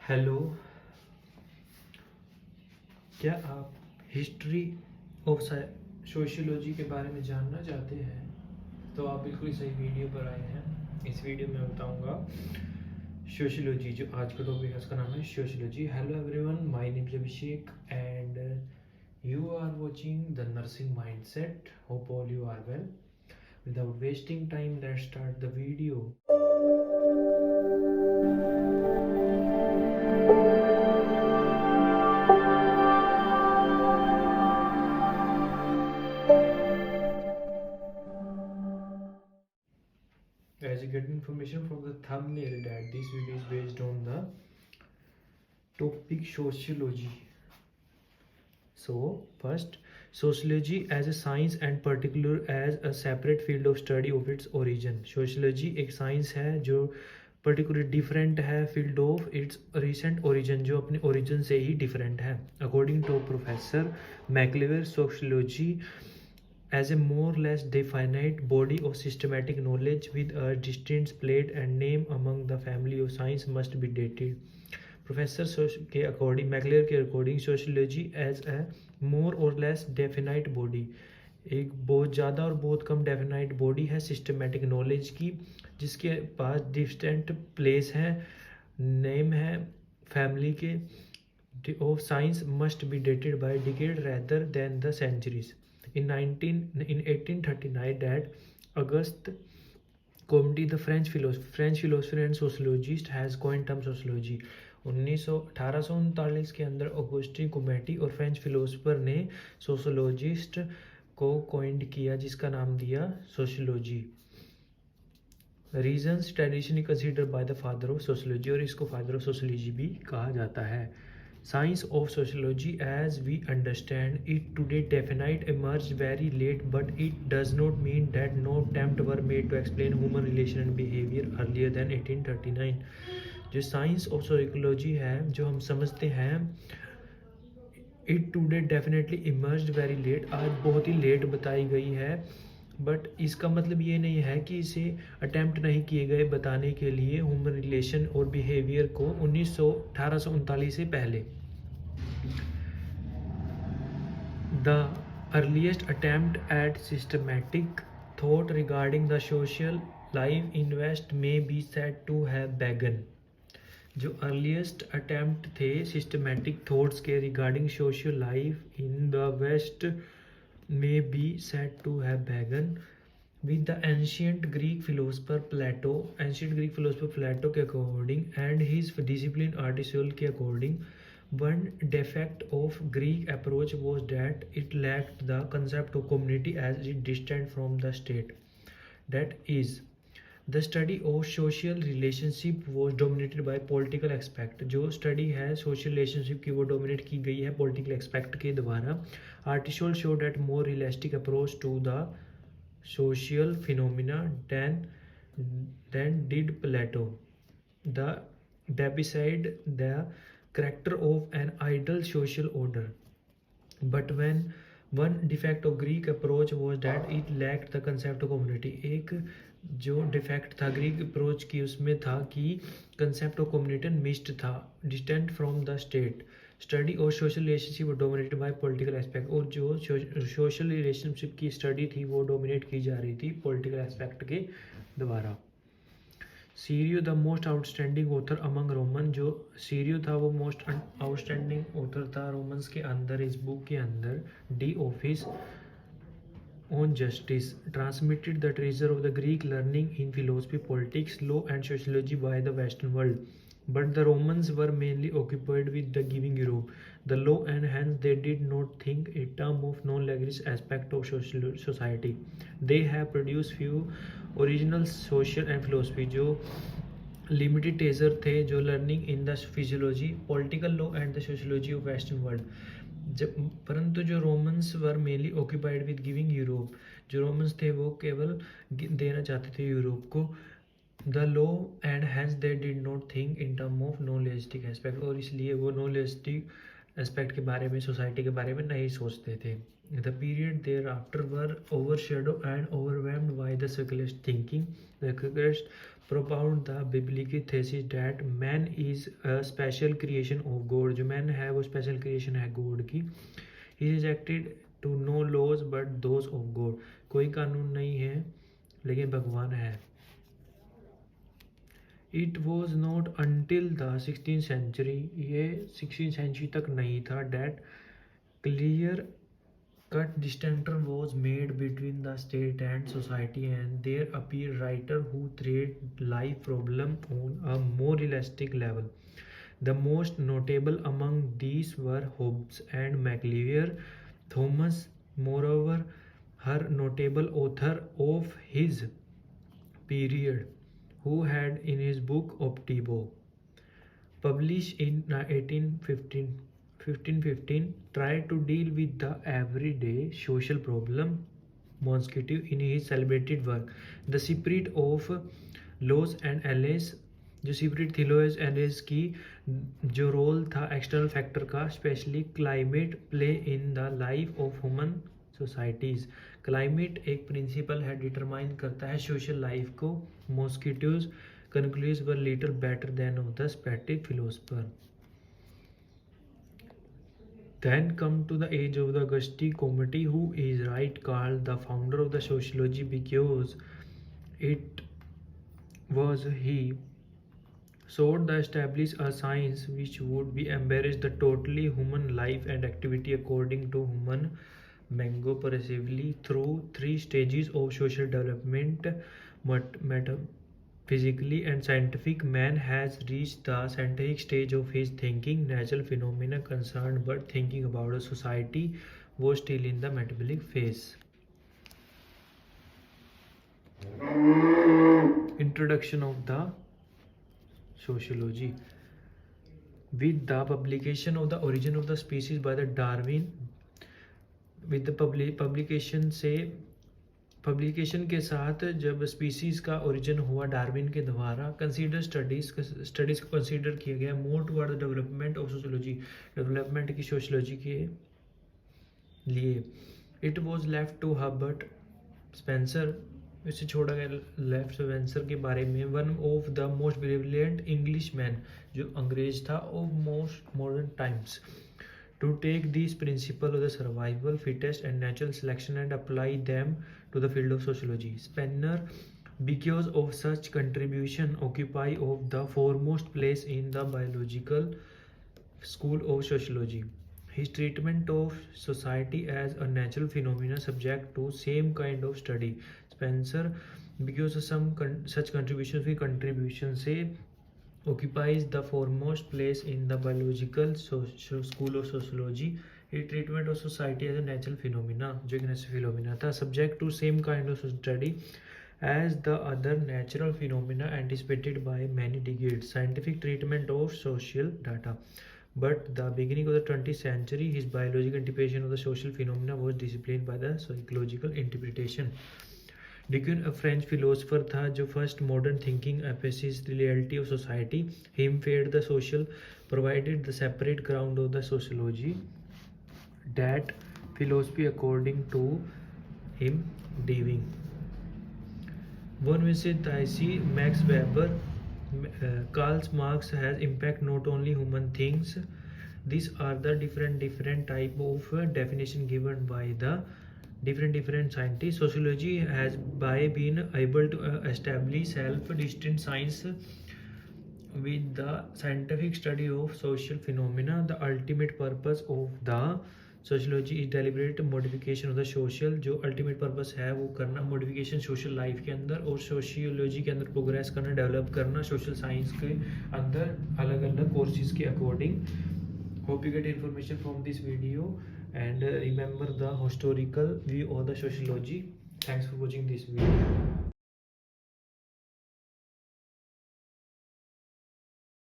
Hello. क्या आप history of sociology के बारे में जानना चाहते हैं? तो आप बिल्कुल सही वीडियो पर आए हैं। इस वीडियो में बताऊंगा सोशियोलॉजी, जो आज का टॉपिक है उसका नाम है sociology. Hello everyone, my name is Abhishek and you are watching the nursing mindset. Hope all you are well. Without wasting time, let's start the video. As you get information from the thumbnail that this video is based on the topic sociology. So first, sociology as a science and particular as a separate field of study of its origin. Sociology एक science है जो particular different है field of its recent origin, जो अपने origin से ही different है. According to Professor McLever, sociology as a more or less definite body of systematic knowledge with a distinct place and name among the family of science must be dated. Professor के according, MacIver के according, sociology as a more और less definite body, एक बहुत ज़्यादा और बहुत कम definite body है सिस्टमेटिक नॉलेज की, जिसके पास डिस्टेंट प्लेस है, नेम है फैमिली के, of science must be dated by decade rather than the centuries. In 1839, that Auguste Comte, the French philosopher and sociologist, has coined term sociology. 1839 के अंदर Augustine कोमेटी और French philosopher ने sociologist को coined किया, जिसका नाम दिया sociology. Reasons traditionally considered by the father of sociology, और इसको फादर ऑफ सोशियोलॉजी भी कहा जाता है. Science of sociology as we understand it today definite emerged very late, but it does not mean that no attempt were made to explain human relation and behavior earlier than 1839. जो science of sociology है, जो हम समझते हैं, it today definitely emerged very late, आज बहुत ही late बताई गई है, बट इसका मतलब ये नहीं है कि इसे अटेम्प्ट नहीं किए गए बताने के लिए ह्यूमन रिलेशन और बिहेवियर को 1839 से पहले. The earliest attempt at systematic thought regarding the social life in west may be said to have began. जो अर्लीस्ट अटेम्प्ट थे सिस्टमैटिक थॉट्स के regarding social life in the west may be said to have begun with the ancient Greek philosopher Plato. Ancient Greek philosopher Plato के according and his discipline Aristotle के according, one defect of Greek approach was that it lacked the concept of community as it distant from the state. That is, the study of social relationship was dominated by political aspect. जो study है social relationship की, वो dominate की गई है political aspect के द्वारा. Aristotle showed that more realistic approach to the social phenomena than did Plato. The deicide the character of an ideal social order. But when one defect of Greek approach was that it lacked the concept of community. एक जो defect था Greek approach की, उसमें था कि concept of community missed था, distant from the state. Study और social relationship dominated by political aspect, और जो सोशल रिलेशनशिप की स्टडी थी वो डोमिनेट की जा रही थी पॉलिटिकल एस्पेक्ट के द्वारा. Cicero the most outstanding author among Roman, जो सीरियो था वो मोस्ट आउटस्टैंडिंग ऑथर था रोमन्स के अंदर. इस बुक के अंदर De on justice transmitted the treasure of the Greek learning in philosophy, politics, law and sociology by the Western world. But the Romans were mainly occupied with the giving Europe the law, and hence they did not think in terms of non-language aspect of society. They have produced few original social and philosophy, जो limited टेजर थे, जो learning in the physiology, political law and the sociology of western world. जब परंतु जो Romans were mainly occupied with giving Europe, जो Romans थे वो केवल देना चाहते थे यूरोप को the law, and hence they did not think in term of knowledgistic aspect, और इसलिए वो नॉलेजिस्टिक एस्पेक्ट के बारे में, सोसाइटी के बारे में नहीं सोचते थे. The period thereafter were overshadowed and overwhelmed by the secularist thinking. The secularists propound the biblical thesis that man is a special creation of God. जो man है वो special creation है God की. He is rejected to no laws but those of God. कोई कानून नहीं है लेकिन भगवान है. It was not until the 16th century, ये 16th century तक नहीं था, that clear cut distinction was made between the state and society, and there appeared writers who treated life problem on a more realistic level. The most notable among these were Hobbes and Macleaver. Thomas, moreover, her notable author of his period, who had in his book Optibo, published in 1515, tried to deal with the everyday social problem Montesquieu in his celebrated work The Spirit of Laws and Alice. जो spirit थी laws Alice की जो role था external factor का, specially climate play in the life of human societies. Climate एक principal है, determine करता है सोशल लाइफ को. Mosquitoes concludes were little better than of the Spectic philosopher. Then come to the age of the Auguste Comte, who is right called the founder of the sociology because it was he sought to establish a science which would be embrace the totally human life and activity according to human mango progressively through three stages of social development. Physically and scientific, man has reached the scientific stage of his thinking. Natural phenomena concerned but thinking about a society was still in the metabolic phase. Introduction of the sociology. With the publication of the Origin of the Species by the Darwin, with the publication के साथ जब species का origin हुआ Darwin के द्वारा, consider studies को consider किया गया more toward the development of sociology, development की सोशियोलॉजी के लिए. It was left to Herbert Spencer, इसे छोड़ा गया लेफ्ट स्पेंसर के बारे में. One of the most brilliant English man, जो अंग्रेज था of most modern times, to take these principles of the survival, fittest and natural selection and apply them to the field of sociology. Spener, because of such contribution, occupy of the foremost place in the biological school of sociology. His treatment of society as a natural phenomena subject to same kind of study. Spencer, because of some such contributions से occupies the foremost place in the biological school of sociology. A treatment of society as a natural phenomena, जो एक natural phenomena था, subject to same kind of study as the other natural phenomena anticipated by many decades. Scientific treatment of social data. But the beginning of the 20th century, his biological interpretation of the social phenomena was disciplined by the psychological interpretation. Dickens, a French philosopher था जो first modern thinking appraised the reality of society. Him fed the social, provided the separate ground of the sociology, that philosophy according to him diving. One visit Daisy, Max Weber, Karl Marx has impact not only human things. These are the different type of definition given by the different scientists. Sociology has been able to establish self-distinct science with the scientific study of social phenomena. The ultimate purpose of the sociology is deliberate modification of the social. जो ultimate purpose है वो करना modification social life के अंदर, और sociology के अंदर progress करना, develop करना social science के अंदर अलग अलग courses के according. Hope you get information from this video and remember the historical view of the sociology. Thanks for watching this video.